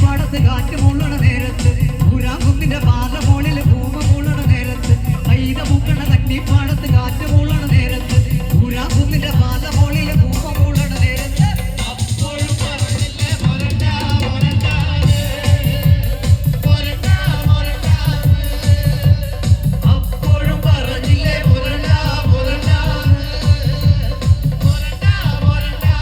കന്നിപ്പാടത്ത് കാറ്റ് മൂളണ നേരത്ത് ഊരാങ്കുന്നിന്റെ പാലമോളിൽ ഭൂമ മൂളണ നേരത്ത് കൈത പൂക്കണ കന്നിപ്പാടത്ത് കാറ്റ് മൂളണ നേരത്ത് ഊരാങ്കുന്നിന്റെ പാലമോളിൽ ഭൂമ മൂളണ നേരത്ത് അപ്പോഴും പറഞ്ഞില്ലേ മൊരണ്ടാ മൊരണ്ടാ മൊരണ്ടാ മൊരണ്ടാ അപ്പോഴും പറഞ്ഞില്ലേ മൊരണ്ടാ മൊരണ്ടാ മൊരണ്ടാ മൊരണ്ടാ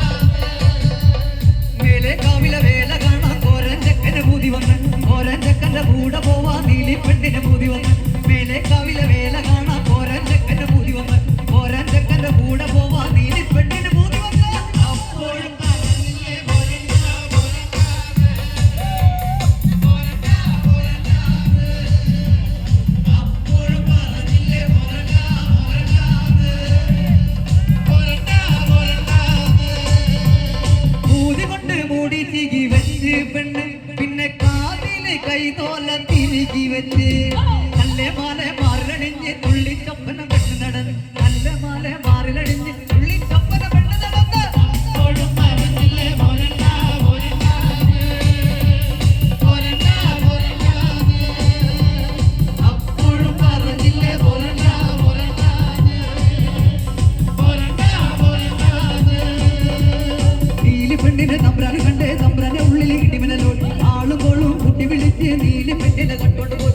മേലെ കാവിലെ വേല കാണാൻ കോരഞ്ചക്കന്റെ പൂതി വന്ന് കോരഞ്ചക്കന്റെ കൂടെ പോവാ നീലി പെണ്ണിന്റെ പൂതി വന്ന് മേലെ കാവിലെ വേല കാണാൻ കോരഞ്ചക്കന്റെ പൂതി വന്ന് കോരഞ്ചക്കന്റെ കൂടെ പോവാ നീലി പെണ്ണിന്റെ പൂതി വന്ന് അപ്പോഴും പറഞ്ഞില്ലേ മൊരണ്ടാ മൊരണ്ടാ മൊരണ്ടാ മൊരണ്ടാ അപ്പോഴും പറഞ്ഞില്ലേ മൊരണ്ടാ മൊരണ്ടാ മൊരണ്ടാ മൊരണ്ടാ ഊതി കൊണ്ട് മൂടി ചികി വെച്ച് പെണ്ണ് പിന്നെ കാതില് കൈതോല തിരികി വെച്ച് നല്ല മാല മാറിലണിഞ്ഞ് തുള്ളി ചപ്പന പെണ്ണ് നടന്ന് നല്ല മാല മാറിലണിഞ്ഞ് തുള്ളി ചപ്പന പെണ്ണ് നടന്ന് അപ്പോഴും പറഞ്ഞില്ലേ മൊരണ്ടാ മൊരണ്ടാ മൊരണ്ടാ മൊരണ്ടാ അപ്പോഴും പറഞ്ഞില്ലേ മൊരണ്ടാ മൊരണ്ടാ മൊരണ്ടാ മൊരണ്ടാ നീലി പെണ്ണിനെ തമ്പ്രാന് കണ്ടേ തമ്പ്രാന്റെ ഉള്ളിൽ ഇടിമിന്നലോടി ആളും കോളും കുട്ടി വിളിച്ച് നീലി പെണ്ണിനെ കണ്ടോണ്ട് പോയി